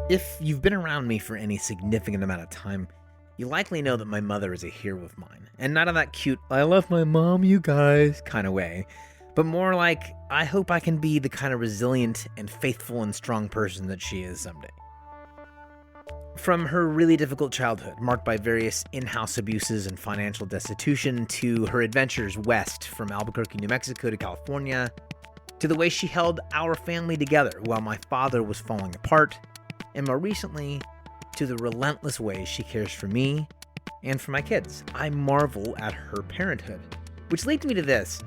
If you've been around me for any significant amount of time, you likely know that my mother is a hero of mine. And not in that cute, I love my mom, you guys kind of way, but more like, I hope I can be the kind of resilient and faithful and strong person that she is someday. From her really difficult childhood, marked by various in-house abuses and financial destitution, to her adventures west from Albuquerque, New Mexico to California, to the way she held our family together while my father was falling apart, and more recently, to the relentless way she cares for me and for my kids. I marvel at her parenthood. Which leads me to this.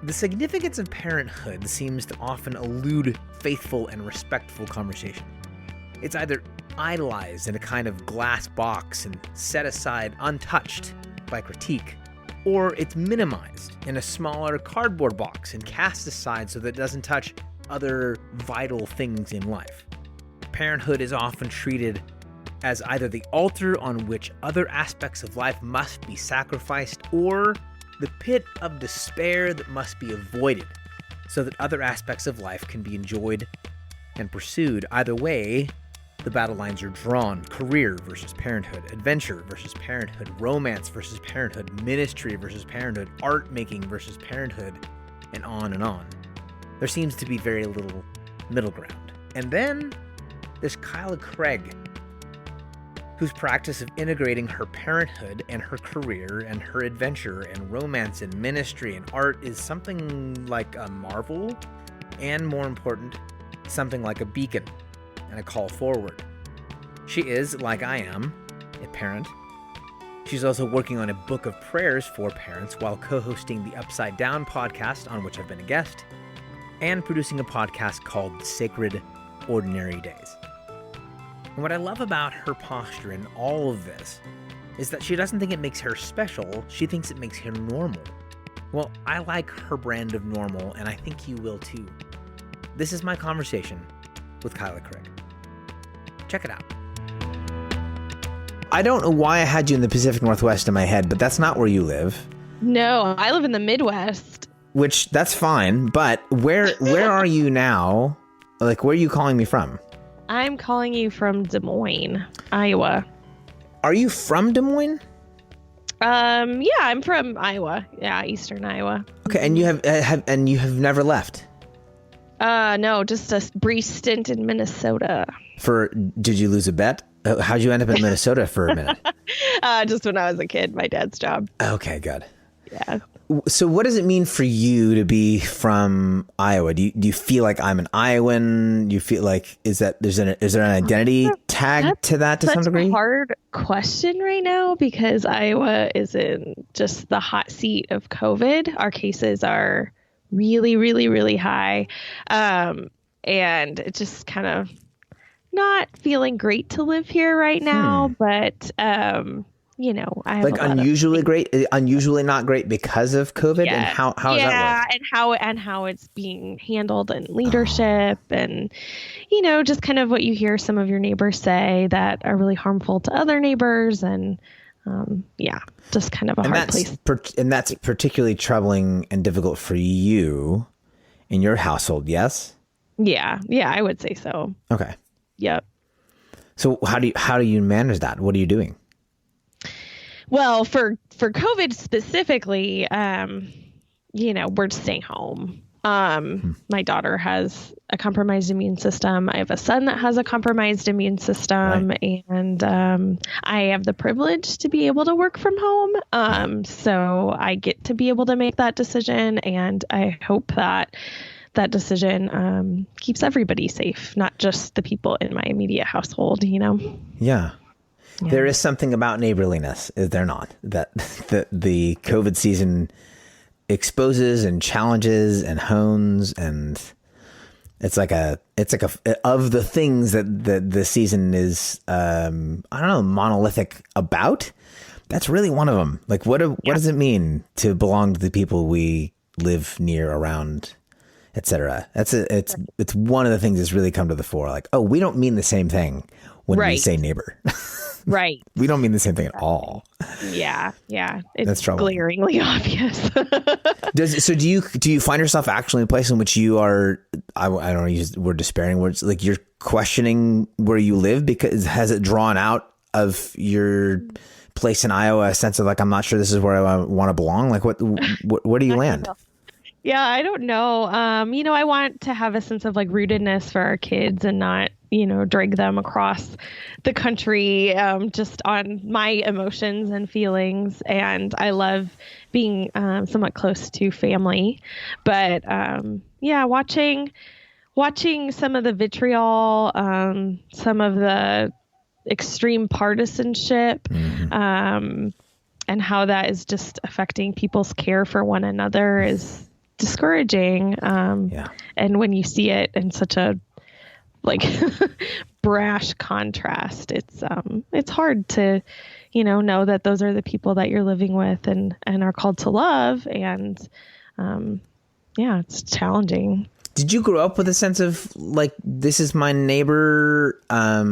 The significance of parenthood seems to often elude faithful and respectful conversation. It's either idolized in a kind of glass box and set aside untouched by critique, or it's minimized in a smaller cardboard box and cast aside so that it doesn't touch other vital things in life. Parenthood is often treated as either the altar on which other aspects of life must be sacrificed, or the pit of despair that must be avoided so that other aspects of life can be enjoyed and pursued. Either way, the battle lines are drawn: career versus parenthood, adventure versus parenthood, romance versus parenthood, ministry versus parenthood, art making versus parenthood, and on and on. There seems to be very little middle ground. And then there's Kayla Craig, whose practice of integrating her parenthood and her career and her adventure and romance and ministry and art is something like a marvel, and more important, something like a beacon and a call forward. She is, like I am, a parent. She's also working on a book of prayers for parents while co-hosting the Upside Down podcast, on which I've been a guest, and producing a podcast called Sacred Ordinary Days. And what I love about her posture in all of this is that she doesn't think it makes her special, she thinks it makes her normal. Well, I like her brand of normal, and I think you will too. This is my conversation with Kayla Craig. Check it out. I don't know why I had you in the Pacific Northwest in my head, but that's not where you live. No, I live in the Midwest. Which, that's fine, but where are you now? Like, where are you calling me from? I'm calling you from Des Moines, Iowa. Are you from Des Moines? Yeah, I'm from Iowa. Yeah, Eastern Iowa. Okay, and you have never left? No, just a brief stint in Minnesota. Did you lose a bet? How'd you end up in Minnesota for a minute? Just when I was a kid, my dad's job. Okay, good. Yeah. So what does it mean for you to be from Iowa? Do you feel like I'm an Iowan? Do you feel like is there an identity tag to that to some degree? That's a hard question right now because Iowa is in just the hot seat of COVID. Our cases are really, really, really high. And it's just kind of not feeling great to live here right now, but I have like unusually not great because of COVID. Yeah. And how does that work? and how it's being handled in leadership and just kind of what you hear some of your neighbors say that are really harmful to other neighbors and just kind of a hard place. And that's particularly troubling and difficult for you in your household, yes? Yeah, I would say so. Okay. Yep. So how do you manage that? What are you doing? Well, for COVID specifically, we're staying home. My daughter has a compromised immune system. I have a son that has a compromised immune system, right. And I have the privilege to be able to work from home. So I get to be able to make that decision, and I hope that decision keeps everybody safe, not just the people in my immediate household. Yeah. There is something about neighborliness, is there not? That the COVID season exposes and challenges and hones, and it's like a of the things that the season is monolithic about. That's really one of them. Like what does it mean to belong to the people we live near, around, etc.? It's one of the things that's really come to the fore. Like, oh, we don't mean the same thing when we say neighbor. Right. We don't mean the same thing at all. Yeah. It's That's troubling. glaringly obvious. So do you find yourself actually in a place in which you are, I don't want to use the word despairing, where it's like you're questioning where you live, because has it drawn out of your place in Iowa a sense of like, I'm not sure this is where I want to belong? Like where do you land? Yeah, I don't know. I want to have a sense of like rootedness for our kids and not, drag them across the country just on my emotions and feelings. And I love being somewhat close to family. But watching some of the vitriol, some of the extreme partisanship, and how that is just affecting people's care for one another is discouraging. And when you see it in such a brash contrast, it's hard to, know that those are the people that you're living with and are called to love. And, it's challenging. Did you grow up with a sense of like, this is my neighbor? How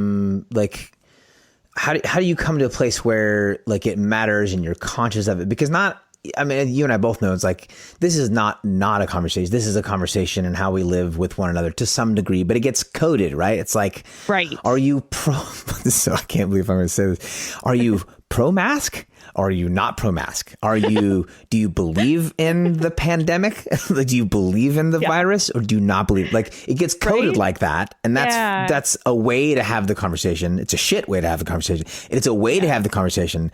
do you come to a place where like it matters and you're conscious of it? Because you and I both know it's like, this is not a conversation. This is a conversation and how we live with one another to some degree, but it gets coded, right? It's like, right. Are you so I can't believe I'm going to say this. Are you pro-mask? Or are you not pro-mask? Do you believe in the pandemic? Do you believe in the virus, or do you not believe? Like, it gets coded like that. And that's a way to have the conversation. It's a shit way to have the conversation. It's a way to have the conversation.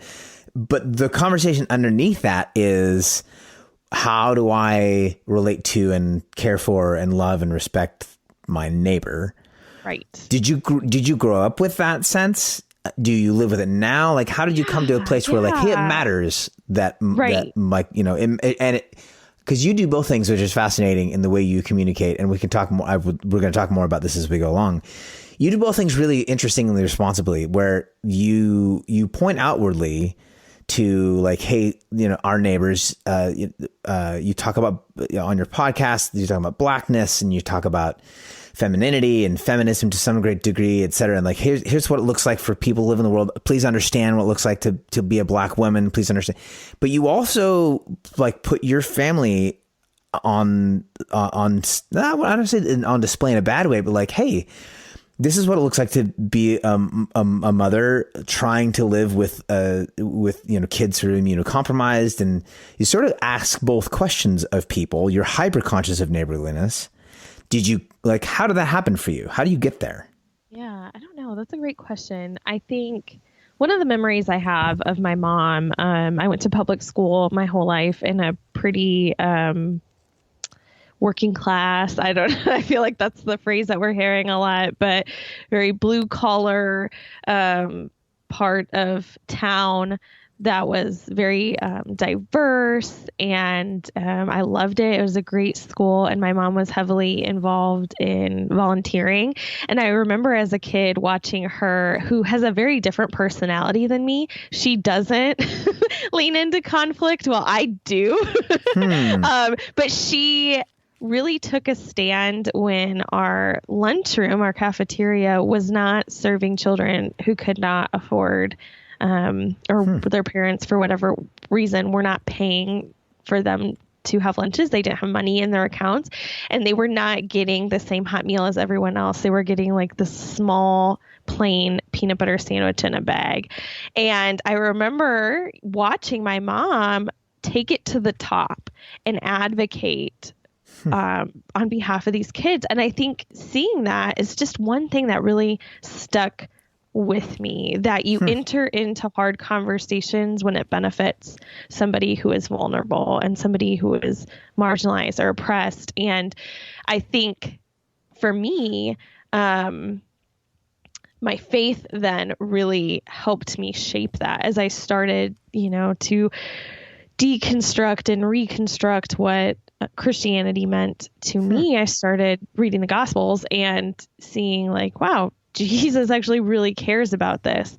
But the conversation underneath that is, how do I relate to and care for and love and respect my neighbor? Right. Did you grow up with that sense? Do you live with it now? Like, how did you come to a place where like, hey, it matters that like, because you do both things, which is fascinating in the way you communicate. And we can talk more. We're going to talk more about this as we go along. You do both things really interestingly, responsibly, where you point outwardly to like, hey, our neighbors, you talk about on your podcast, you talk about blackness and you talk about femininity and feminism to some great degree, et cetera. And like, here's what it looks like for people who live in the world. Please understand what it looks like to be a black woman. Please understand. But you also like put your family on I don't say on display in a bad way, but like, hey, this is what it looks like to be a mother trying to live with kids who are immunocompromised. And you sort of ask both questions of people. You're hyper conscious of neighborliness. How did that happen for you? How do you get there? Yeah, I don't know. That's a great question. I think one of the memories I have of my mom, I went to public school my whole life in a pretty working class. I feel like that's the phrase that we're hearing a lot, but very blue collar part of town that was very diverse, and I loved it. It was a great school, and my mom was heavily involved in volunteering. And I remember as a kid watching her, who has a very different personality than me. She doesn't lean into conflict. Well, I do. But she really took a stand when our lunchroom, our cafeteria, was not serving children who could not afford or their parents, for whatever reason, were not paying for them to have lunches. They didn't have money in their accounts, and they were not getting the same hot meal as everyone else. They were getting like the small plain peanut butter sandwich in a bag. And I remember watching my mom take it to the top and advocate on behalf of these kids. And I think seeing that is just one thing that really stuck with me, that you enter into hard conversations when it benefits somebody who is vulnerable and somebody who is marginalized or oppressed. And I think for me, my faith then really helped me shape that as I started, to deconstruct and reconstruct what Christianity meant to me. I started reading the Gospels and seeing like, wow, Jesus actually really cares about this.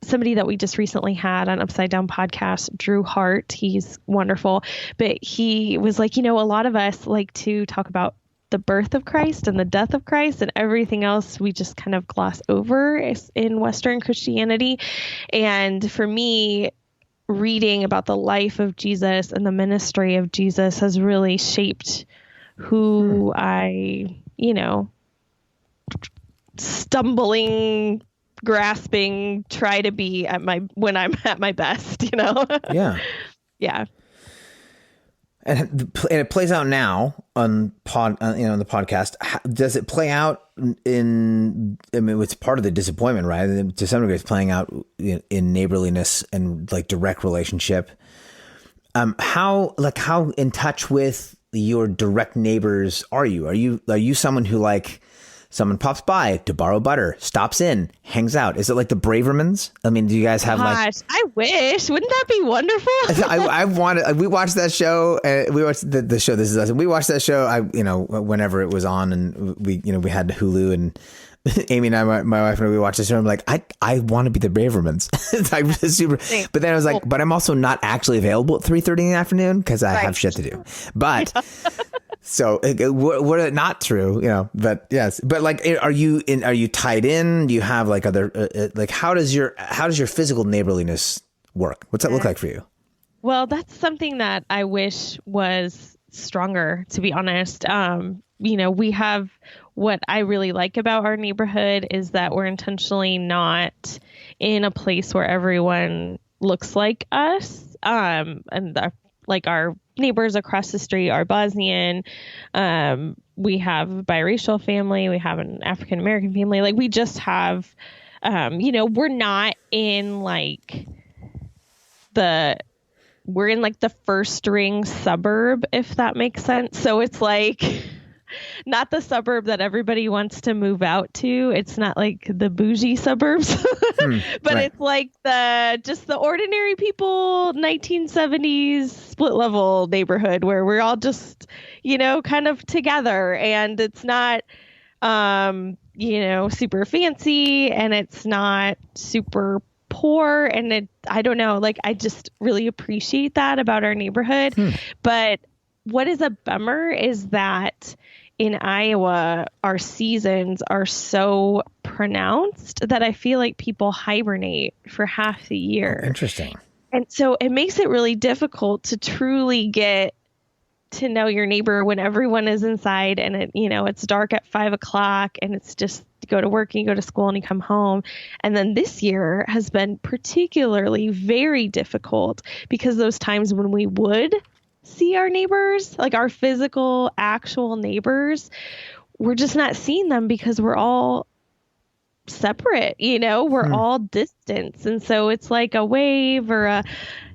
Somebody that we just recently had on Upside Down podcast, Drew Hart, he's wonderful, but he was like, a lot of us like to talk about the birth of Christ and the death of Christ, and everything else we just kind of gloss over in Western Christianity. And for me, reading about the life of Jesus and the ministry of Jesus has really shaped who I, stumbling, grasping, try to be when I'm at my best, Yeah. Yeah. And it plays out now on the podcast. Does it play out it's part of the disappointment, right? To some degree, it's playing out in neighborliness and like direct relationship. How in touch with your direct neighbors are you? Are you someone who like someone pops by to borrow butter, stops in, hangs out? Is it like the Bravermans? I mean, do you guys have I wish. Wouldn't that be wonderful? We watched that show. We watched the show. This Is Us. We watched that show. Whenever it was on, and we had Hulu, and Amy and I, my wife and I, we watched this show. I'm like, I want to be the Bravermans. It's like super. But then I was like, but I'm also not actually available at 3:30 in the afternoon because I have shit to do. But. So were it not true, but yes, but like, are you tied in? Do you have like other, how does your physical neighborliness work? What's that look like for you? Well, that's something that I wish was stronger, to be honest. We have, what I really like about our neighborhood is that we're intentionally not in a place where everyone looks like us. Like our neighbors across the street are Bosnian. We have a biracial family. We have an African American family. Like we just have, we're not in we're in like the first ring suburb, if that makes sense. So it's like not the suburb that everybody wants to move out to. It's not like the bougie suburbs, but right. It's like the ordinary people, 1970s split level neighborhood where we're all just, kind of together, and it's not, super fancy, and it's not super poor. And I don't know, like, I just really appreciate that about our neighborhood. But what is a bummer is that in Iowa, our seasons are so pronounced that I feel like people hibernate for half the year. Oh, interesting. And so it makes it really difficult to truly get to know your neighbor when everyone is inside and it's dark at 5:00 and it's just you go to work and you go to school and you come home. And then this year has been particularly very difficult because those times when we would see our neighbors, like our physical, actual neighbors, we're just not seeing them because we're all separate, we're all distance. And so it's like a wave or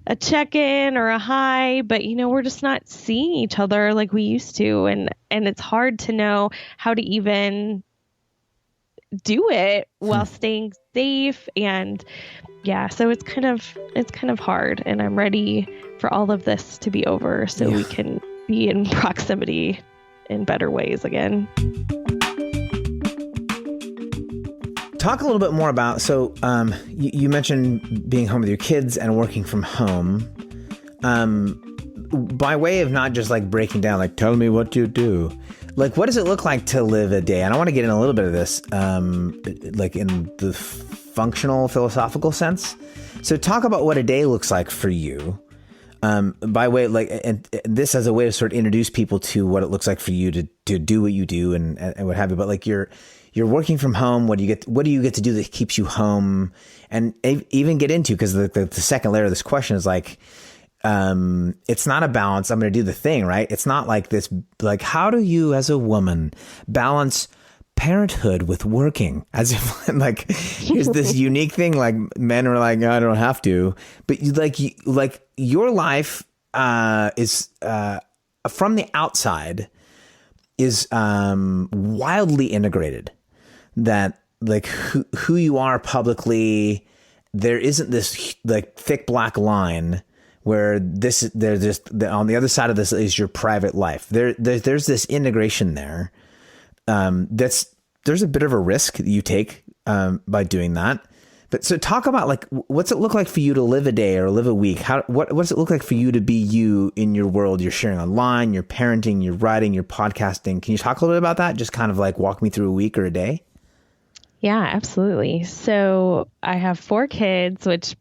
a check-in or a hi, but we're just not seeing each other like we used to. And it's hard to know how to even do it while staying safe. And yeah, so it's kind of hard, and I'm ready for all of this to be over so we can be in proximity in better ways again. Talk a little bit more about, you mentioned being home with your kids and working from home. By way of not just like breaking down, like, tell me what you do. Like, what does it look like to live a day? And I want to get in a little bit of this, like in the functional philosophical sense. So talk about what a day looks like for you. By way, and this as a way to sort of introduce people to what it looks like for you to do what you do and what have you. But like you're working from home. What do you get to do that keeps you home? And even get into, because the second layer of this question is like, it's not a balance. I'm going to do the thing, right? It's not like this, like, how do you as a woman balance parenthood with working? As if like, here's this unique thing, like men are like, no, I don't have to, but like your life, is, from the outside is, wildly integrated, that like who you are publicly, there isn't this like thick black line where there's just on the other side of this is your private life. There's this integration there. There's a bit of a risk that you take by doing that, But so talk about like, what's it look like for you to live a day or live a week? What does it look like for you to be you in your world? You're sharing online, you're parenting, you're writing, you're podcasting. Can you talk a little bit about that? Just kind of like walk me through a week or a day. Yeah, absolutely. So I have 4 kids, which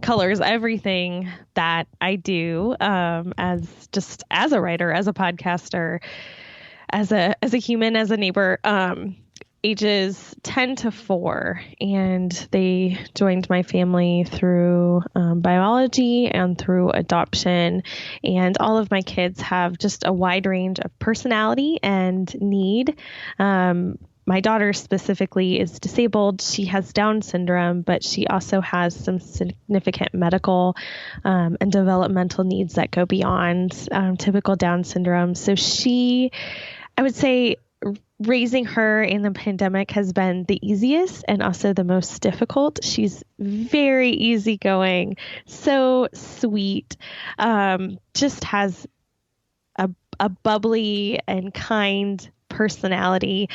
colors everything that I do, as a writer, as a podcaster, as a human, as a neighbor. Ages 10 to 4, and they joined my family through biology and through adoption. And all of my kids have just a wide range of personality and need. My daughter specifically is disabled. She has Down syndrome, but she also has some significant medical and developmental needs that go beyond typical Down syndrome. So I would say, raising her in the pandemic has been the easiest and also the most difficult. She's very easygoing, so sweet, just has a bubbly and kind personality.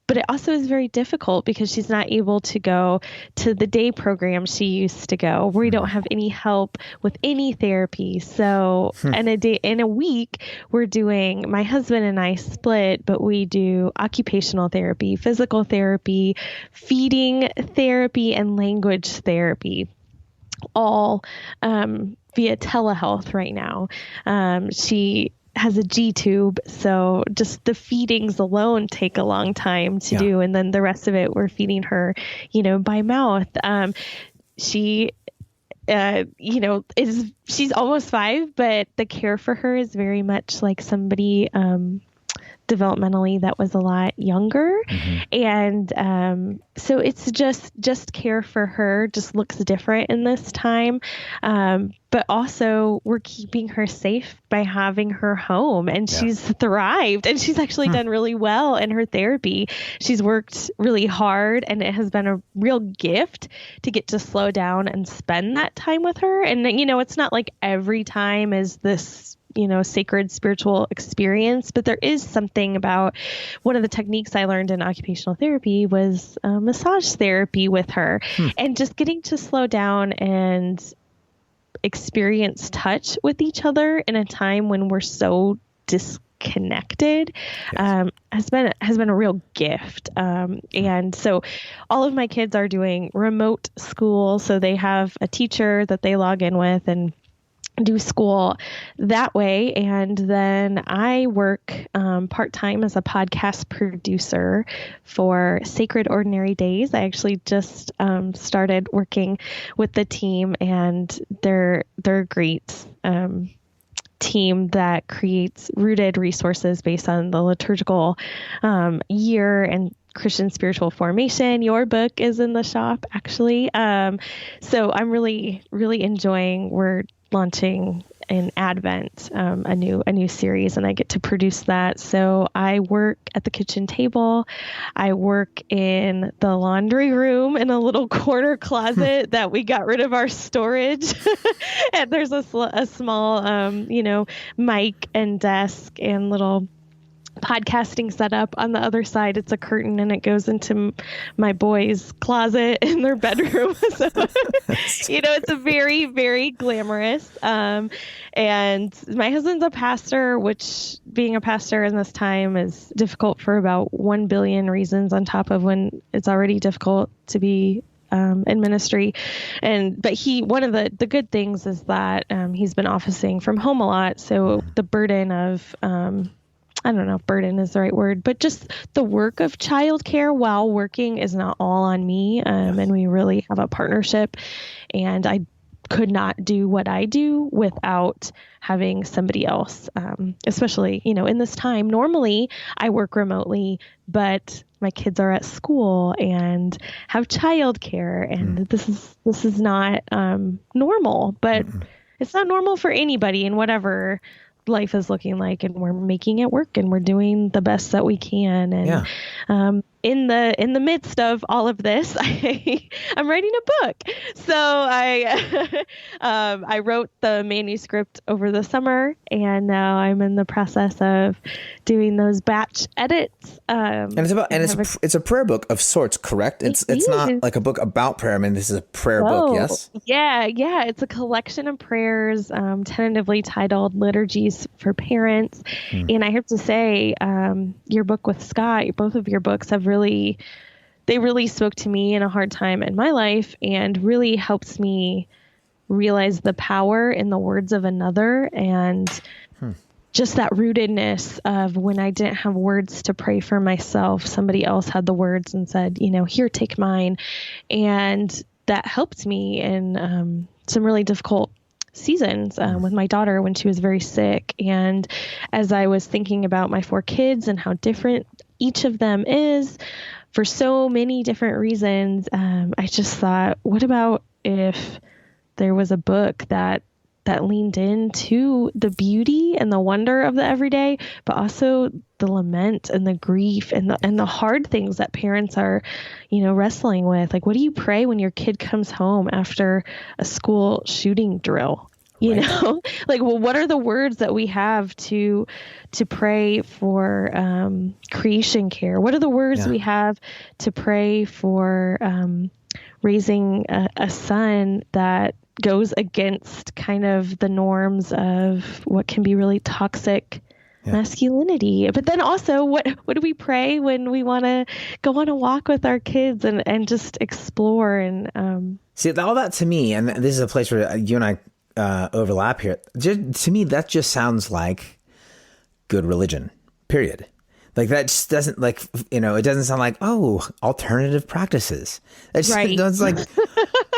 But it also is very difficult because she's not able to go to the day program she used to go. We don't have any help with any therapy. So in a week, my husband and I split, but we do occupational therapy, physical therapy, feeding therapy, and language therapy, all via telehealth right now. She has a G tube, so just the feedings alone take a long time to do, and then the rest of it we're feeding her, by mouth. She she's almost 5, but the care for her is very much like somebody developmentally that was a lot younger. And so it's just care for her just looks different in this time. But also we're keeping her safe by having her home, and she's thrived, and she's actually done really well in her therapy. She's worked really hard, and it has been a real gift to get to slow down and spend that time with her. And, it's not like every time is this, sacred spiritual experience, but there is something about one of the techniques I learned in occupational therapy was massage therapy with her, and just getting to slow down and experience touch with each other in a time when we're so disconnected has been a real gift. And so all of my kids are doing remote school, so they have a teacher that they log in with and do school that way. And then I work part-time as a podcast producer for Sacred Ordinary Days. I actually just started working with the team, and they're a great team that creates rooted resources based on the liturgical year and Christian spiritual formation. Your book is in the shop, actually. So I'm really, really enjoying. We're launching in Advent a new series, and I get to produce that. So I work at the kitchen table. I work in the laundry room in a little corner closet that we got rid of our storage. And there's a small, mic and desk and little podcasting setup. On the other side, it's a curtain, and it goes into my boys' closet in their bedroom. So, it's a very, very glamorous. And my husband's a pastor, which being a pastor in this time is difficult for about 1 billion reasons, on top of when it's already difficult to be in ministry. But one of the good things is that he's been officing from home a lot. So the burden of I don't know if burden is the right word, but just the work of childcare while working is not all on me. And we really have a partnership, and I could not do what I do without having somebody else, especially, in this time. Normally I work remotely, but my kids are at school and have childcare, and this is not normal, but it's not normal for anybody in whatever life is looking like, and we're making it work, and we're doing the best that we can. And in the midst of all of this, I'm writing a book. So I I wrote the manuscript over the summer, and now I'm in the process of doing those batch edits. And it's a prayer book of sorts, correct? It's not like a book about prayer. I mean, this is a prayer book, yes? Yeah. It's a collection of prayers, tentatively titled Liturgies for Parents. And I have to say, your book with Scott, both of your books they really spoke to me in a hard time in my life, and really helps me realize the power in the words of another, and just that rootedness of when I didn't have words to pray for myself, somebody else had the words and said, here, take mine. And that helped me in some really difficult seasons with my daughter when she was very sick. And as I was thinking about my 4 kids and how different each of them is for so many different reasons, I just thought, what about if there was a book that leaned into the beauty and the wonder of the everyday, but also the lament and the grief and the hard things that parents are, wrestling with. Like, what do you pray when your kid comes home after a school shooting drill? You know, like, well, what are the words that we have to pray for creation care? What are the words we have to pray for raising a son that goes against kind of the norms of what can be really toxic masculinity? But then also, what do we pray when we want to go on a walk with our kids and just explore? And see, all that to me, and this is a place where you and I overlap here. To me, that just sounds like good religion, period. Like, that just doesn't, it doesn't sound like, alternative practices. It's like,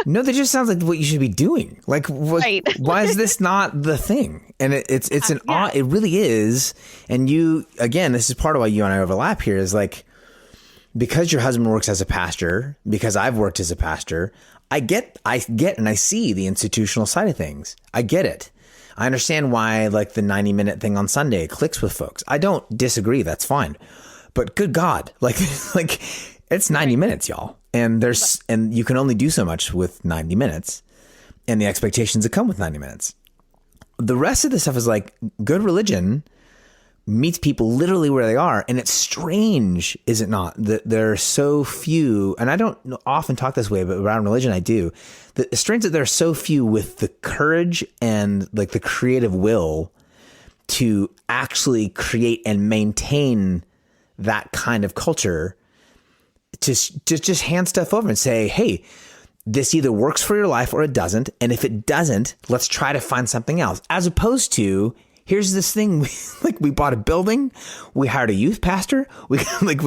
no, that just sounds like what you should be doing. Like, why is this not the thing? And it's it really is. And you, again, this is part of why you and I overlap here, is like, because your husband works as a pastor, because I've worked as a pastor, I get and I see the institutional side of things. I get it. I understand why, like, the 90-minute thing on Sunday clicks with folks. I don't disagree. That's fine. But good God, like it's 90 minutes, y'all. And and you can only do so much with 90 minutes and the expectations that come with 90 minutes. The rest of the stuff is like, good religion meets people literally where they are. And it's strange, is it not, that there are so few, and I don't often talk this way, but around religion I do. It's strange that there are so few with the courage and like the creative will to actually create and maintain that kind of culture, to just hand stuff over and say, hey, this either works for your life or it doesn't. And if it doesn't, let's try to find something else. As opposed to, here's this thing, we bought a building, we hired a youth pastor, we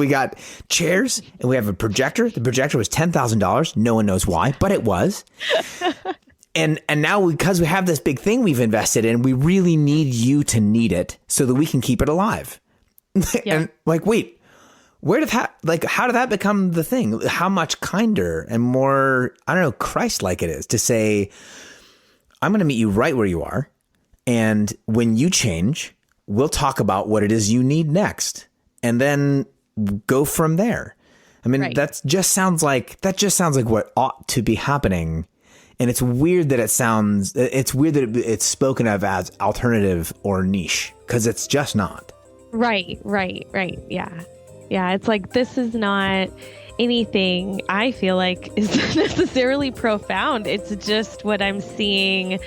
got chairs, and we have a projector. The projector was $10,000. No one knows why, but it was. And now, because we have this big thing we've invested in, we really need you to need it so that we can keep it alive. Yeah. And wait, how did that become the thing? How much kinder and more, I don't know, Christ-like it is to say, I'm going to meet you right where you are. And when you change, we'll talk about what it is you need next, and then go from there. I mean, that just sounds like what ought to be happening. And it's weird that it's spoken of as alternative or niche, because it's just not. Right. Yeah. It's like, this is not anything I feel like is necessarily profound. It's just what I'm seeing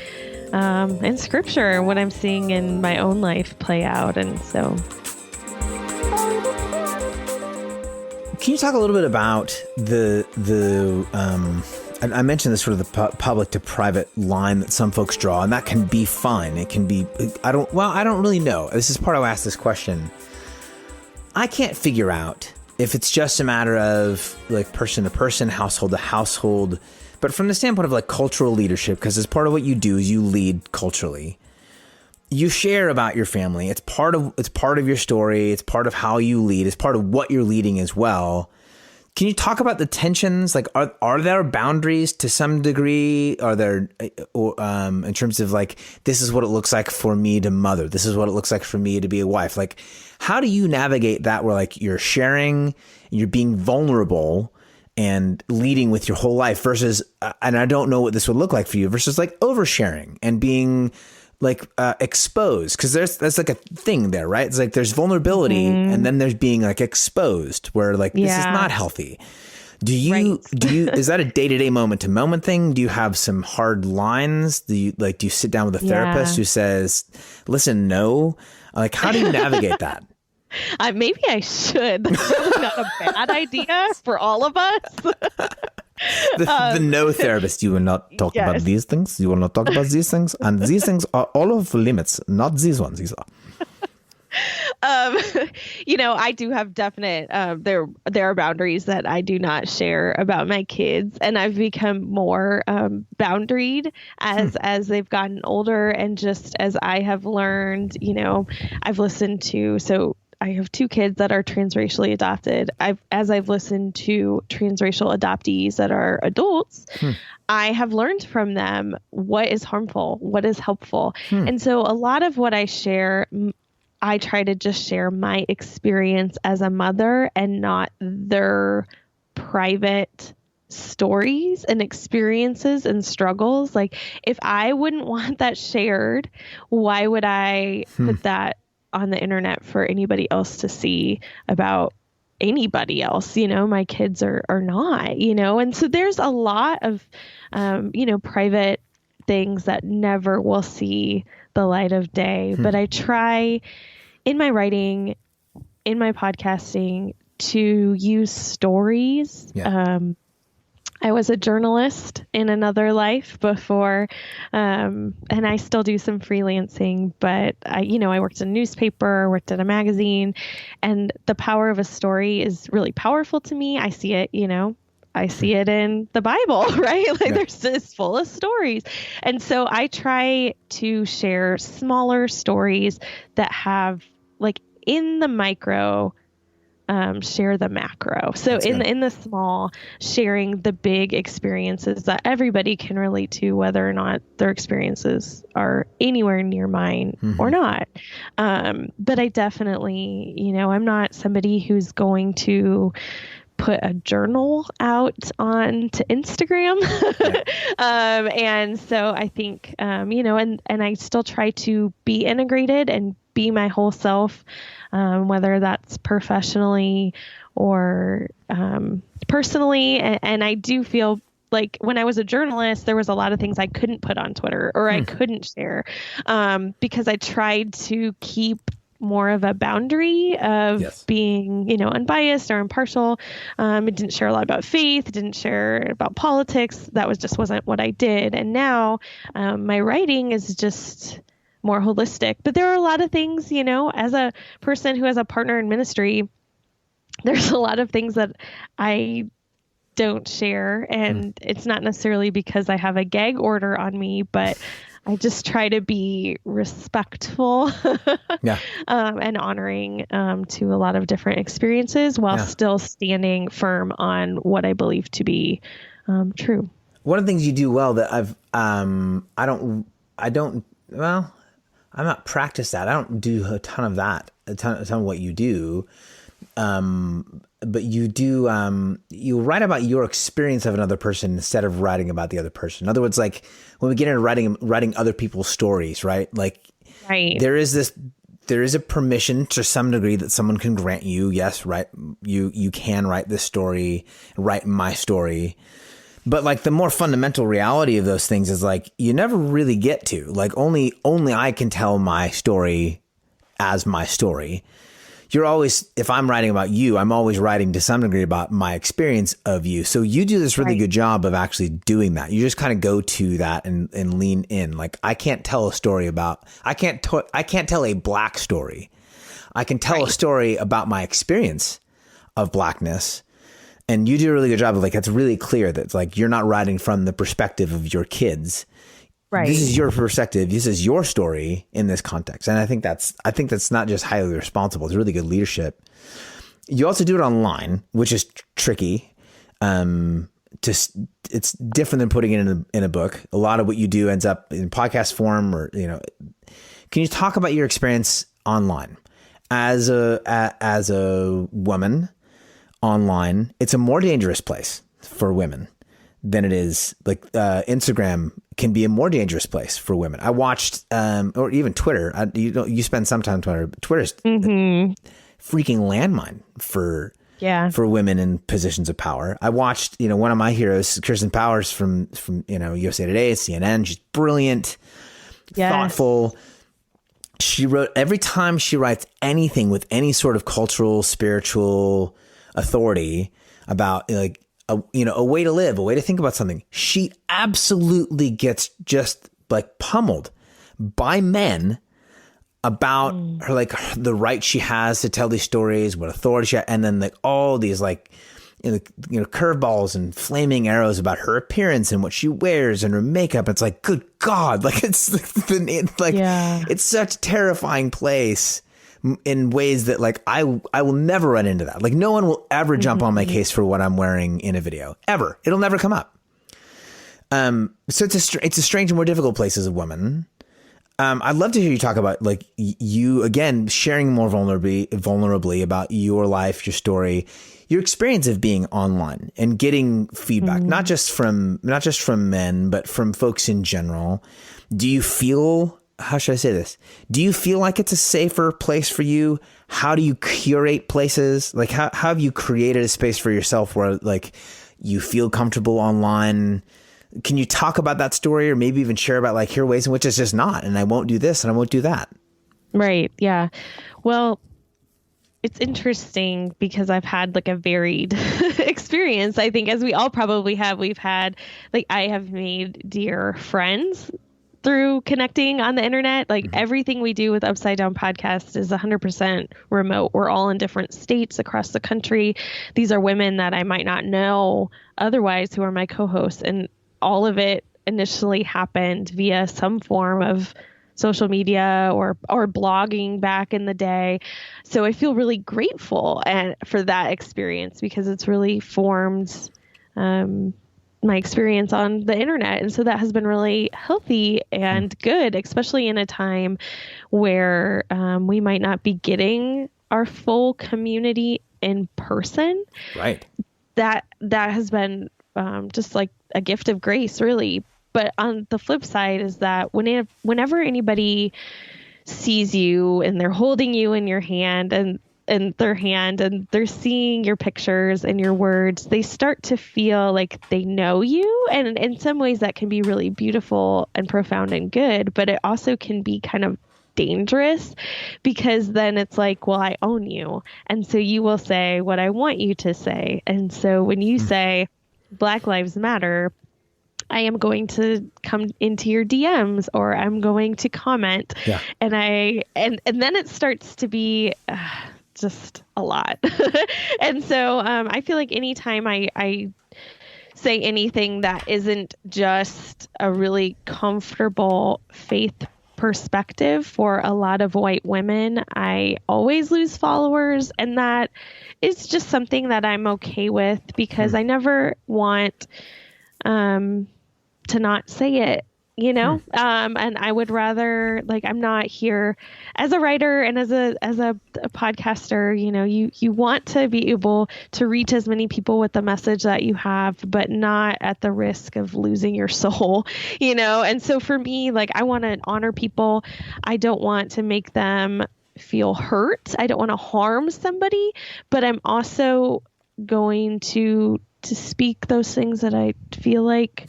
in scripture, what I'm seeing in my own life play out. And so, can you talk a little bit about I mentioned this sort of the public to private line that some folks draw, and that can be fine. It can be, I don't really know. This is part of why I asked this question. I can't figure out if it's just a matter of like person to person, household to household, but from the standpoint of like cultural leadership, because as part of what you do is you lead culturally. You share about your family. It's part of your story. It's part of how you lead. It's part of what you're leading as well. Can you talk about the tensions? Like, are there boundaries to some degree? Are there, in terms of like, this is what it looks like for me to mother. This is what it looks like for me to be a wife. Like, how do you navigate that where like you're sharing, you're being vulnerable and leading with your whole life versus, and I don't know what this would look like for you, versus like oversharing and being like exposed, because that's like a thing there, right? It's like there's vulnerability and then there's being like exposed where like this is not healthy. Do you is that a day-to-day moment to moment thing? Do you have some hard lines? Do you sit down with a therapist who says, listen, no? Like, how do you navigate that? Maybe I should. That's probably not a bad idea for all of us. The no therapist. You will not talk about these things. You will not talk about these things. And these things are all of limits, not these ones. These are. I do have definite, there are boundaries that I do not share about my kids, and I've become more boundaried as they've gotten older, and just as I have learned, I've listened to, so I have 2 kids that are transracially adopted. As I've listened to transracial adoptees that are adults, I have learned from them what is harmful, what is helpful. And so a lot of what I share, I try to just share my experience as a mother and not their private stories and experiences and struggles. Like, if I wouldn't want that shared, why would I put that on the internet for anybody else to see about anybody else? My kids are not, and so there's a lot of, private things that never will see the light of day. But I try in my writing, in my podcasting, to use stories. I was a journalist in another life before, and I still do some freelancing, but I worked in a newspaper, worked at a magazine, and the power of a story is really powerful to me. I see it, I see it in the Bible, right? Like it's full of stories. And so I try to share smaller stories that have, like, in the micro, share the macro. So in the small, sharing the big experiences that everybody can relate to, whether or not their experiences are anywhere near mine or not. But I definitely, I'm not somebody who's going to put a journal out onto Instagram. And so I think, and I still try to be integrated and be my whole self, whether that's professionally or personally. And I do feel like when I was a journalist, there was a lot of things I couldn't put on Twitter or I couldn't share, because I tried to keep more of a boundary of being, unbiased or impartial. It didn't share a lot about faith, didn't share about politics. That wasn't what I did. And now my writing is just more holistic. But there are a lot of things, as a person who has a partner in ministry, there's a lot of things that I don't share. And it's not necessarily because I have a gag order on me, but I just try to be respectful and honoring to a lot of different experiences while still standing firm on what I believe to be true. One of the things you do well that I'm not practiced that. I don't do a ton of that, a ton of what you do. But you do, you write about your experience of another person instead of writing about the other person. In other words, like when we get into writing other people's stories, right? Like there is a permission to some degree that someone can grant you. Yes, right. You can write this story, write my story. But like the more fundamental reality of those things is like, you never really get to, like only I can tell my story as my story. You're always, if I'm writing about you, I'm always writing to some degree about my experience of you. So you do this really good job of actually doing that. You just kind of go to that and lean in. Like I can't tell a story about, I can't tell a Black story. I can tell a story about my experience of Blackness. And you do a really good job of like, it's really clear that it's like, you're not writing from the perspective of your kids. Right. This is your perspective. This is your story in this context. And I think that's not just highly responsible. It's really good leadership. You also do it online, which is tricky. It's different than putting it in a book. A lot of what you do ends up in podcast form, or Can you talk about your experience online as a woman online? It's a more dangerous place for women than it is Instagram can be a more dangerous place for women. I watched, or even Twitter. You spend some time on Twitter. But Twitter's a freaking landmine for women in positions of power. I watched, one of my heroes, Kirsten Powers from USA Today, CNN. She's brilliant, thoughtful. She wrote, every time she writes anything with any sort of cultural, spiritual authority about a way to live, a way to think about something, she absolutely gets just pummeled by men about her, the right she has to tell these stories, what authority she has, and then all these curveballs and flaming arrows about her appearance and what she wears and her makeup. It's good God, it's such a terrifying place in ways that I will never run into that. No one will ever jump on my case for what I'm wearing in a video ever. It'll never come up. So it's a strange and more difficult place as a woman. I'd love to hear you talk about you again sharing more vulnerably about your life, your story, your experience of being online and getting feedback, not just from men, but from folks in general. Do you feel, how should I say this? Do you feel like it's a safer place for you? How do you curate places? How have you created a space for yourself where you feel comfortable online? Can you talk about that story, or maybe even share about here are ways in which it's just not, and I won't do this and I won't do that? Right. Yeah. Well, it's interesting because I've had a varied experience. I think, as we all probably have, we've had, I have made dear friends through connecting on the internet. Everything we do with Upside Down Podcast is 100% remote. We're all in different states across the country. These are women that I might not know otherwise who are my co-hosts. And all of it initially happened via some form of social media or blogging back in the day. So I feel really grateful for that experience, because it's really formed my experience on the internet. And so that has been really healthy and good, especially in a time where we might not be getting our full community in person. Right. That has been just a gift of grace, really. But on the flip side is that whenever anybody sees you and they're holding you in your hand and their hand, and they're seeing your pictures and your words, they start to feel like they know you. And in some ways that can be really beautiful and profound and good, but it also can be kind of dangerous, because then it's well, I own you. And so you will say what I want you to say. And so when you say Black Lives Matter, I am going to come into your DMs, or I'm going to comment. Yeah. And then it starts to be just a lot. And so I feel like anytime I say anything that isn't just a really comfortable faith perspective for a lot of white women, I always lose followers. And that is just something that I'm okay with, because I never want to not say it, and I would rather, I'm not here as a writer and as a podcaster, you want to be able to reach as many people with the message that you have, but not at the risk of losing your soul, And so for me, I want to honor people. I don't want to make them feel hurt. I don't want to harm somebody, but I'm also going to speak those things that I feel like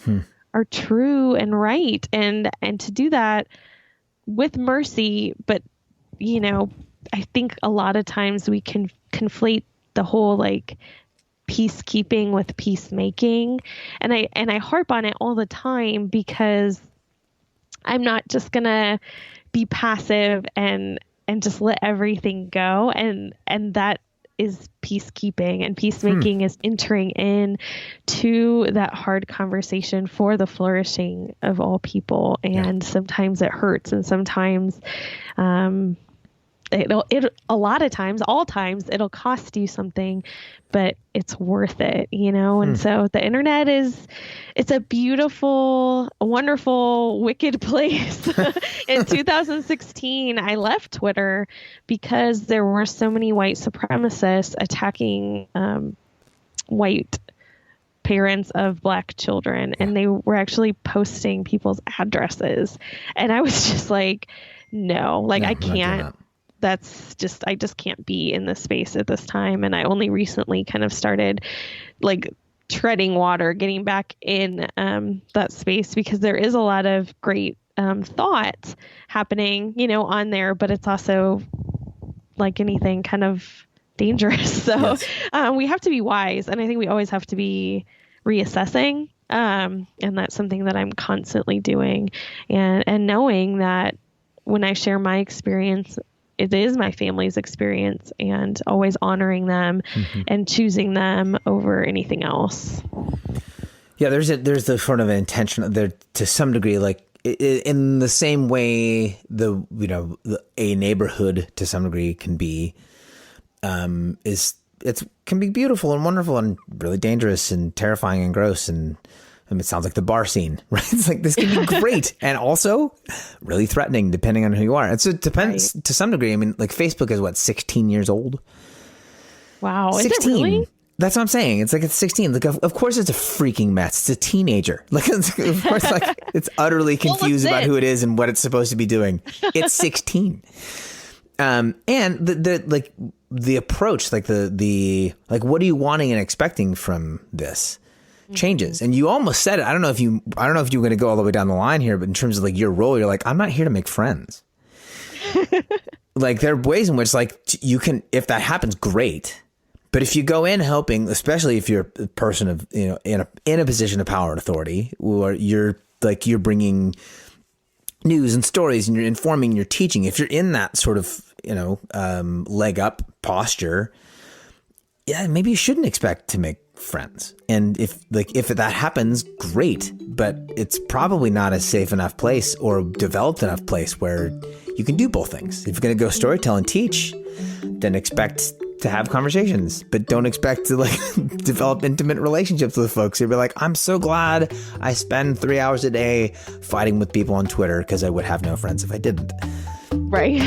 are true and right, and to do that with mercy. But I think a lot of times we can conflate the whole peacekeeping with peacemaking, and I harp on it all the time, because I'm not just gonna be passive and just let everything go, and that is peacekeeping, and peacemaking is entering in to that hard conversation for the flourishing of all people. And sometimes it hurts, and sometimes it a lot of times, all times, it'll cost you something, but it's worth it, you know? And so the internet it's a beautiful, wonderful, wicked place. In 2016, I left Twitter because there were so many white supremacists attacking white parents of Black children, and they were actually posting people's addresses. And I was just like, no, like, I can't. I just can't be in this space at this time. And I only recently kind of started like treading water, getting back in that space, because there is a lot of great thought happening, you know, on there, but it's also, like anything, kind of dangerous. So yes. We have to be wise. And I think we always have to be reassessing. And that's something that I'm constantly doing, and knowing that when I share my experience, it is my family's experience, and always honoring them and choosing them over anything else. Yeah, there's the sort of intention there to some degree, like in the same way a neighborhood to some degree can be, can be beautiful and wonderful and really dangerous and terrifying and gross, and it sounds like the bar scene, right? It's like, this can be great and also really threatening depending on who you are. And so it depends to some degree. I mean, like, Facebook is 16 years old? Wow. 16. Is it really? That's what I'm saying. It's like, it's 16. Like, of course it's a freaking mess. It's a teenager. Like, of course, like, it's utterly confused about who it is and what it's supposed to be doing. It's 16. And the approach, like like, what are you wanting and expecting from this? Changes. And you almost said it. I don't know if you were going to go all the way down the line here, but in terms of like your role, you're like, I'm not here to make friends. Like, there are ways in which, like, you can, if that happens, great. But if you go in helping, especially if you're a person of, you know, in a position of power and authority, or you're bringing news and stories and you're informing, you're teaching, if you're in that sort of, you know, leg up posture, yeah, maybe you shouldn't expect to make friends. And if that happens, great, but it's probably not a safe enough place or developed enough place where you can do both things. If you're going to go storytell and teach, then expect to have conversations, but don't expect to like develop intimate relationships with folks. You'll be like, I'm so glad I spend 3 hours a day fighting with people on Twitter, because I would have no friends if I didn't. Right.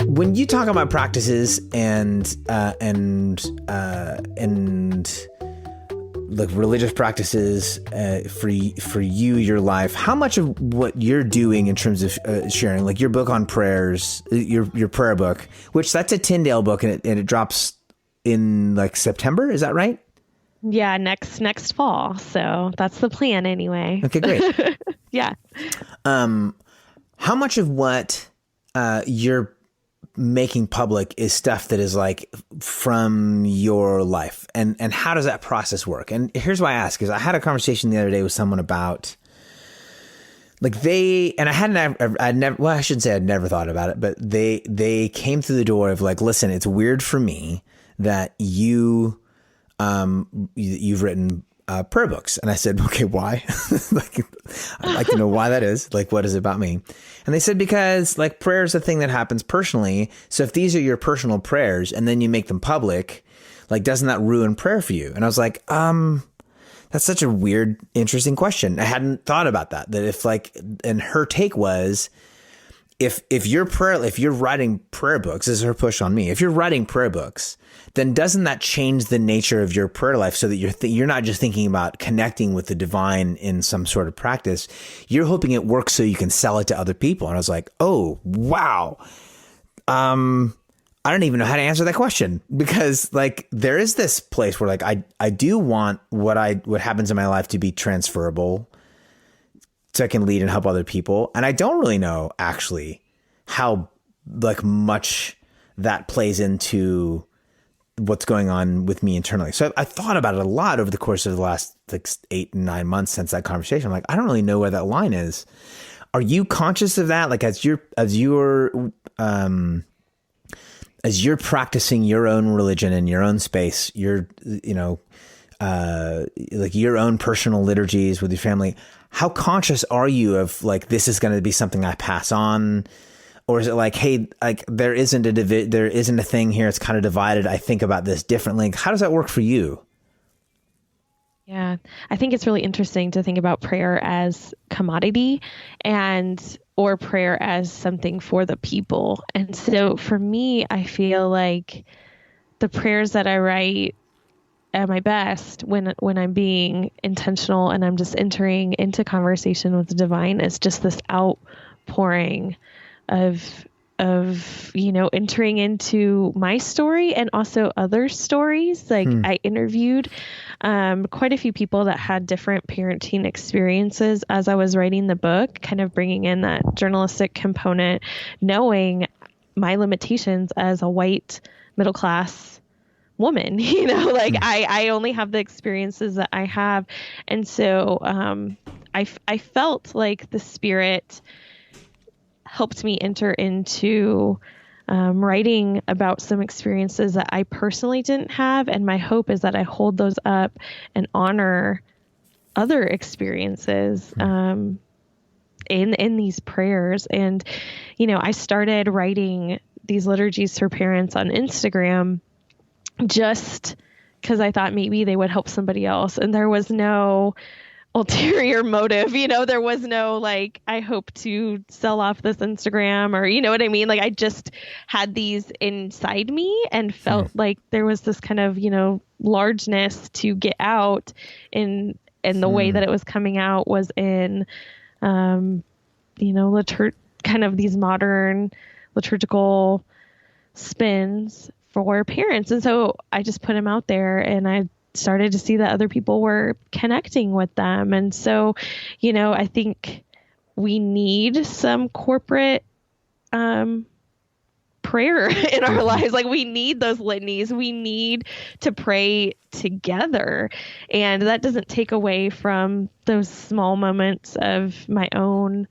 When you talk about practices and like religious practices for you, your life, how much of what you're doing in terms of sharing, like your book on prayers, your prayer book, which that's a Tyndale book, and it drops in like September, is that right? Yeah, next fall. So that's the plan anyway. Okay, great. Yeah. How much of what you're making public is stuff that is like from your life, and how does that process work? And here's why I ask, is I had a conversation the other day with someone about like I'd never thought about it, but they came through the door of like, listen, it's weird for me that you've written prayer books. And I said, okay, why? Like, I'd like to know why that is. Like, what is it about me? And they said, because like prayer is a thing that happens personally. So if these are your personal prayers and then you make them public, like, doesn't that ruin prayer for you? And I was like, that's such a weird, interesting question. I hadn't thought about that. That if like, and her take was, if you're writing prayer books, this is her push on me. If you're writing prayer books, then doesn't that change the nature of your prayer life, so that you're not just thinking about connecting with the divine in some sort of practice. You're hoping it works so you can sell it to other people. And I was like, oh, wow. I don't even know how to answer that question, because like there is this place where like I do want what happens in my life to be transferable, so I can lead and help other people. And I don't really know actually how like much that plays into what's going on with me internally. So I thought about it a lot over the course of the last like 8 and 9 months since that conversation. I'm like, I don't really know where that line is. Are you conscious of that? Like as you're practicing your own religion in your own space, you're, like your own personal liturgies with your family, how conscious are you of like, this is going to be something I pass on? Or is it like, hey, like there isn't a thing here. It's kind of divided. I think about this differently. How does that work for you? Yeah, I think it's really interesting to think about prayer as commodity or prayer as something for the people. And so for me, I feel like the prayers that I write at my best when I'm being intentional and I'm just entering into conversation with the divine is just this outpouring of entering into my story and also other stories. Like I interviewed quite a few people that had different parenting experiences as I was writing the book, kind of bringing in that journalistic component, knowing my limitations as a white middle class woman, I only have the experiences that I have. And so I felt like the Spirit helped me enter into writing about some experiences that I personally didn't have. And my hope is that I hold those up and honor other experiences in these prayers. And, I started writing these liturgies for parents on Instagram just because I thought maybe they would help somebody else. And there was no ulterior motive, there was no like, I hope to sell off this Instagram or, you know what I mean? Like I just had these inside me and felt like there was this kind of, largeness to get out and the way that it was coming out was in, kind of these modern liturgical spins for parents. And so I just put them out there and I started to see that other people were connecting with them. And so, I think we need some corporate prayer in our lives. Like we need those litanies. We need to pray together. And that doesn't take away from those small moments of my own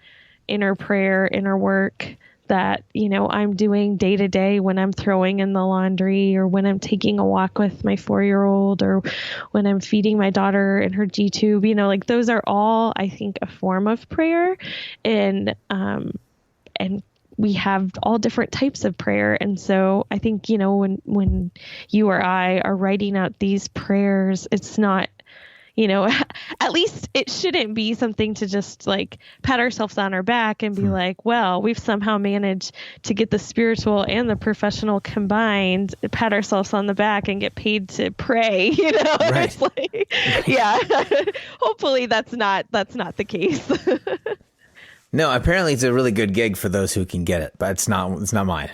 inner prayer, inner work that, I'm doing day to day when I'm throwing in the laundry or when I'm taking a walk with my 4-year-old or when I'm feeding my daughter in her G tube, like those are all, I think, a form of prayer. And we have all different types of prayer. And so I think, when you or I are writing out these prayers, it's not, at least it shouldn't be something to just like pat ourselves on our back and be like, well, we've somehow managed to get the spiritual and the professional combined, pat ourselves on the back and get paid to pray, Right. It's like, yeah, hopefully that's not the case. No, apparently it's a really good gig for those who can get it, but it's not mine.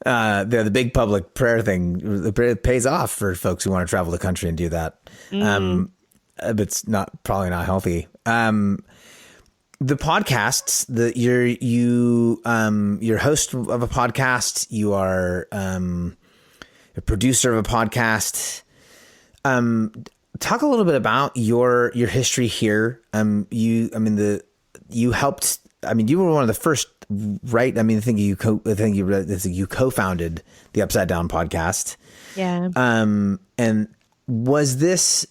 The big public prayer thing, it pays off for folks who want to travel the country and do that. But it's probably not healthy. The podcasts that you're host of a podcast, you are a producer of a podcast. Talk a little bit about your history here. You helped. You were one of the first, right? I think you co-founded the Upside Down podcast. Yeah. And was this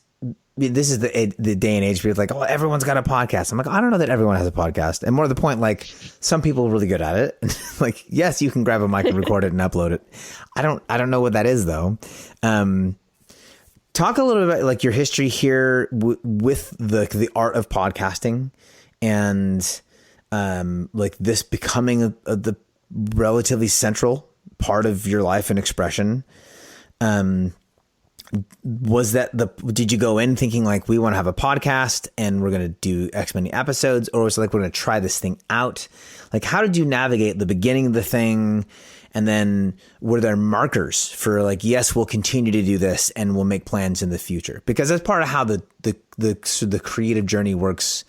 is the day and age where it's like, oh, everyone's got a podcast. I'm like, I don't know that everyone has a podcast. And more to the point, like some people are really good at it. Like, yes, you can grab a mic and record it and upload it. I don't know what that is though. Talk a little bit about like your history here with the art of podcasting and like this becoming the relatively central part of your life and expression. Did you go in thinking like, we want to have a podcast and we're going to do X many episodes, or was it like, we're going to try this thing out? Like, how did you navigate the beginning of the thing? And then were there markers for like, yes, we'll continue to do this and we'll make plans in the future? Because that's part of how the creative journey works.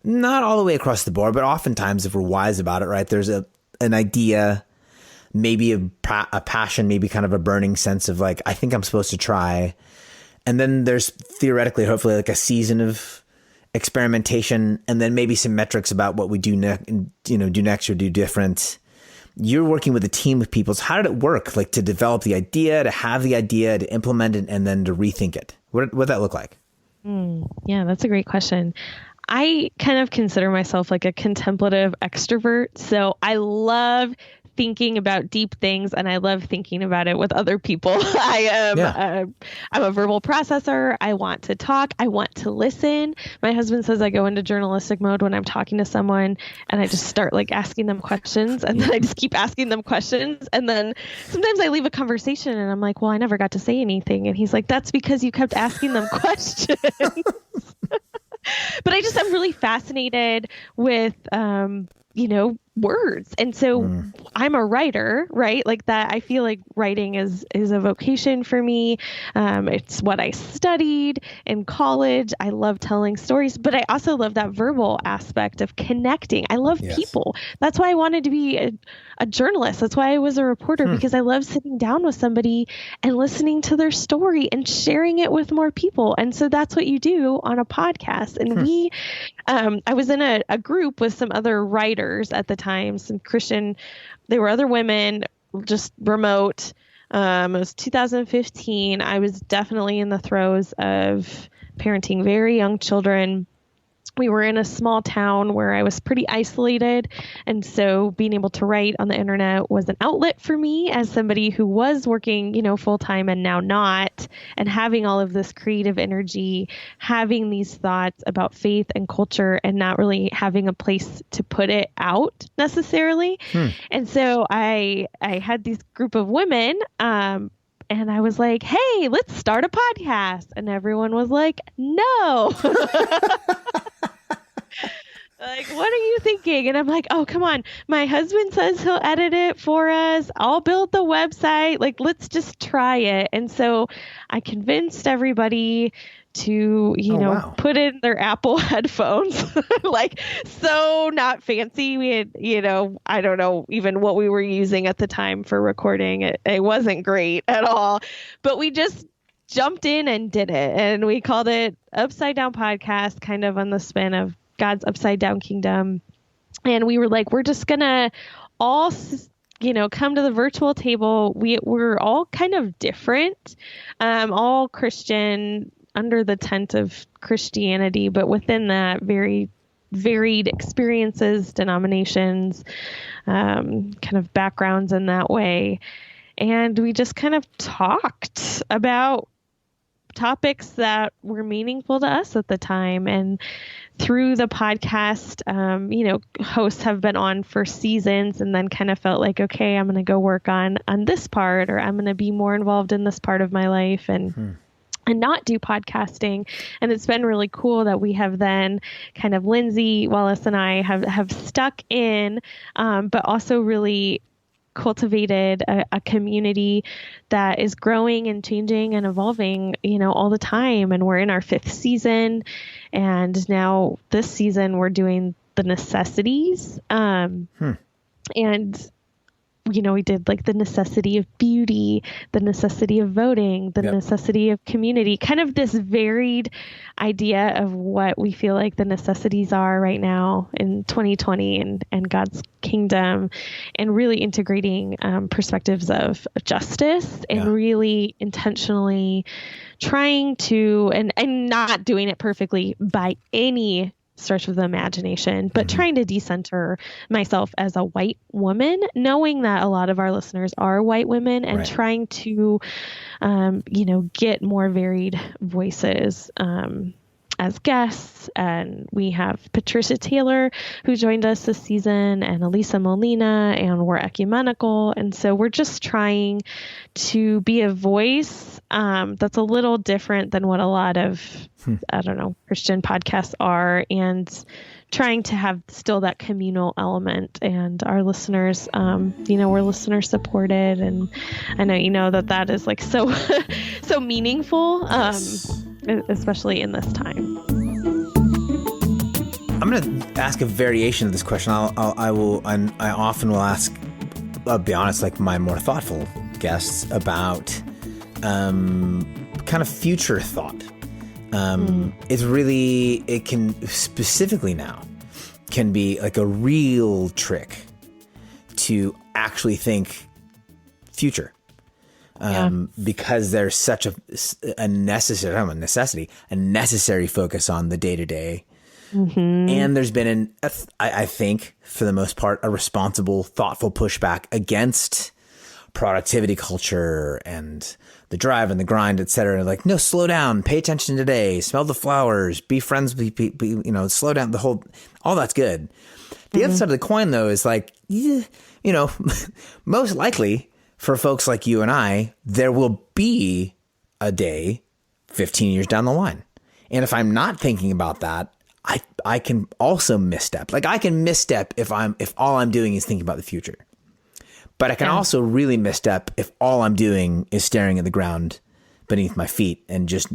Not all the way across the board, but oftentimes if we're wise about it, right, there's an idea, maybe a passion, maybe kind of a burning sense of like, I think I'm supposed to try. And then there's theoretically, hopefully like a season of experimentation and then maybe some metrics about what we do next or do different. you're working with a team of people. So how did it work? Like to develop the idea, to have the idea, to implement it, and then to rethink it? What'd that look like? Yeah, that's a great question. I kind of consider myself like a contemplative extrovert. So I love thinking about deep things, and I love thinking about it with other people. I'm a verbal processor. I want to talk. I want to listen. My husband says I go into journalistic mode when I'm talking to someone, and I just start like asking them questions, and then I just keep asking them questions. And then sometimes I leave a conversation and I'm like, well, I never got to say anything. And he's like, that's because you kept asking them questions. But I'm really fascinated with, words. And so I'm a writer, right? Like that. I feel like writing is a vocation for me. It's what I studied in college. I love telling stories, but I also love that verbal aspect of connecting. I love people. That's why I wanted to be a journalist. That's why I was a reporter, because I love sitting down with somebody and listening to their story and sharing it with more people. And so that's what you do on a podcast. And I was in a group with some other writers at the time, some Christian, they were other women, just remote. It was 2015. I was definitely in the throes of parenting very young children. We were in a small town where I was pretty isolated. And so being able to write on the internet was an outlet for me as somebody who was working, full time and now not, and having all of this creative energy, having these thoughts about faith and culture and not really having a place to put it out necessarily. And so I had this group of women, and I was like, hey, let's start a podcast. And everyone was like, no. Like, what are you thinking? And I'm like, oh, come on. My husband says he'll edit it for us. I'll build the website. Like, let's just try it. And so I convinced everybody to, put in their Apple headphones, like so not fancy. We had, I don't know even what we were using at the time for recording. It wasn't great at all, but we just jumped in and did it. And we called it Upside Down Podcast, kind of on the spin of God's Upside Down Kingdom. And we were like, we're just going to all, come to the virtual table. We're all kind of different, all Christian under the tent of Christianity, but within that very varied experiences, denominations, kind of backgrounds in that way. And we just kind of talked about topics that were meaningful to us at the time. And through the podcast, hosts have been on for seasons and then kind of felt like, okay, I'm going to go work on this part, or I'm going to be more involved in this part of my life and not do podcasting. And it's been really cool that we have then kind of Lindsay Wallace and I have stuck in, but also really cultivated a community that is growing and changing and evolving, all the time. And we're in our 5th season. And now this season we're doing the necessities. And, we did like the necessity of beauty, the necessity of voting, the necessity of community, kind of this varied idea of what we feel like the necessities are right now in 2020 and God's kingdom, and really integrating perspectives of justice and really intentionally trying to, and not doing it perfectly by any stretch of the imagination, but trying to decenter myself as a white woman, knowing that a lot of our listeners are white women, and trying to, get more varied voices as guests. And we have Patricia Taylor, who joined us this season, and Elisa Molina, and we're ecumenical. And so we're just trying to be a voice that's a little different than what a lot of, Christian podcasts are, and trying to have still that communal element. And our listeners, we're listener supported. And I know, that is like so, so meaningful, especially in this time. I'm going to ask a variation of this question. I often will ask, I'll be honest, like my more thoughtful guests about kind of future thought. It can specifically now can be like a real trick to actually think future. Because there's such a necessary focus on the day to day. And there's been I think for the most part, a responsible, thoughtful pushback against productivity culture and the drive and the grind, et cetera. Like, no, slow down, pay attention today, smell the flowers, be friends with people, slow down, all that's good. The other side of the coin though is like, most likely for folks like you and I, there will be a day 15 years down the line. And if I'm not thinking about that, I can also misstep. Like I can misstep if all I'm doing is thinking about the future. But I can also really misstep if all I'm doing is staring at the ground beneath my feet and just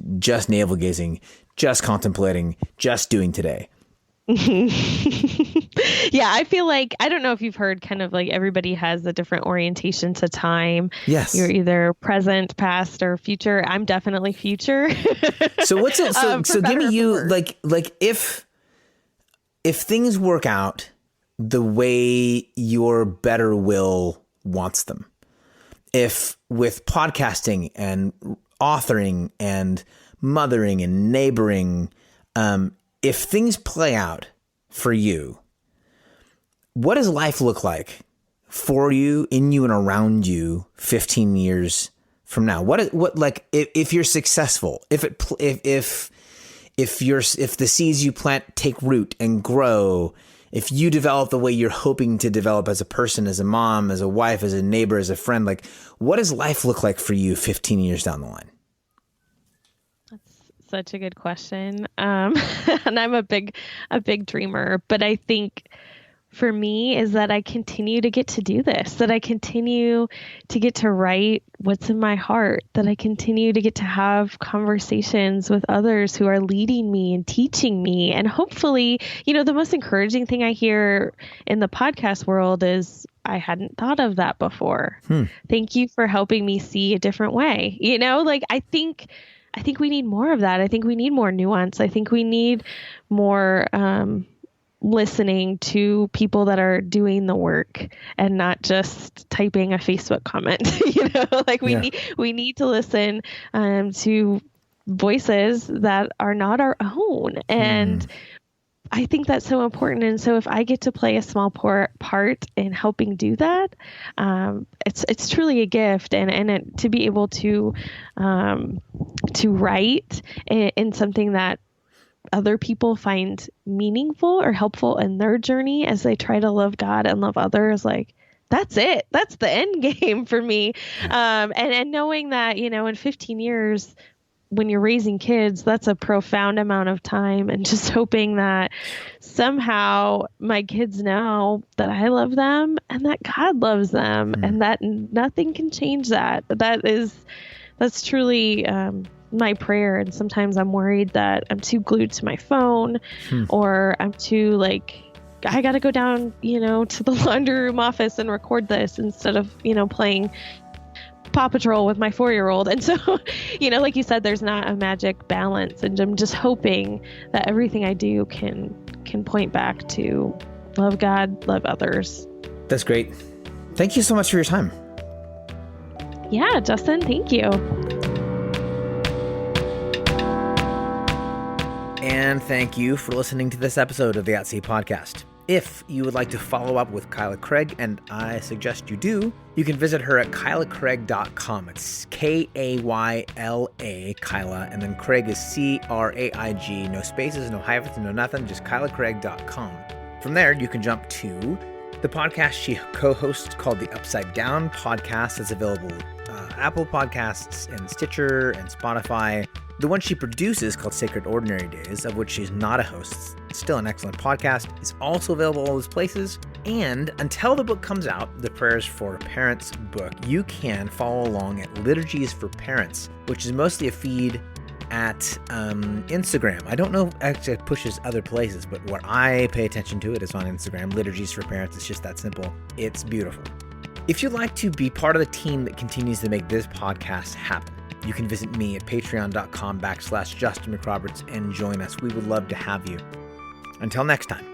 navel gazing, just contemplating, just doing today. Yeah, I feel like, I don't know if you've heard kind of like everybody has a different orientation to time. Yes. You're either present, past, or future. I'm definitely future. So what's it? So give me you like if things work out the way your better will wants them, if with podcasting and authoring and mothering and neighboring, if things play out for you, what does life look like for you, in you, and around you 15 years from now? If you're successful, if the seeds you plant take root and grow, if you develop the way you're hoping to develop as a person, as a mom, as a wife, as a neighbor, as a friend, like what does life look like for you 15 years down the line? Such a good question. And I'm a big dreamer, but I think for me is that I continue to get to do this, that I continue to get to write what's in my heart, that I continue to get to have conversations with others who are leading me and teaching me. And hopefully, the most encouraging thing I hear in the podcast world is, I hadn't thought of that before. Thank you for helping me see a different way. I think we need more of that. I think we need more nuance. I think we need more listening to people that are doing the work and not just typing a Facebook comment. We need to listen to voices that are not our own. And I think that's so important. And so if I get to play a small part in helping do that, it's truly a gift. And to be able to write in something that other people find meaningful or helpful in their journey as they try to love God and love others, like that's it. That's the end game for me. And knowing that, in 15 years, when you're raising kids, that's a profound amount of time, and just hoping that somehow my kids know that I love them and that God loves them and that nothing can change that. That's truly my prayer. And sometimes I'm worried that I'm too glued to my phone or I'm too I got to go down, to the laundry room office and record this instead of, playing Paw Patrol with my 4-year-old. And so, like you said, there's not a magic balance, and I'm just hoping that everything I do can point back to love God, love others. That's great. Thank you so much for your time. Yeah, Justin, thank you. And thank you for listening to this episode of the At Sea Podcast. If you would like to follow up with Kayla Craig, and I suggest you do, you can visit her at KaylaCraig.com. It's Kayla, Kayla, and then Craig is Craig, no spaces, no hyphens, no nothing, just KaylaCraig.com. From there, you can jump to the podcast she co-hosts called the Upside Down Podcast. It's available Apple Podcasts and Stitcher and Spotify. The one she produces called Sacred Ordinary Days, of which she's not a host, still an excellent podcast, is also available all those places. And until the book comes out, the Prayers for Parents book, you can follow along at Liturgies for Parents, which is mostly a feed at Instagram. I don't know if it actually pushes other places, but where I pay attention to it is on Instagram. Liturgies for Parents. It's just that simple. It's beautiful. If you'd like to be part of the team that continues to make this podcast happen, you can visit me at patreon.com/JustinMcRoberts and join us. We would love to have you. Until next time.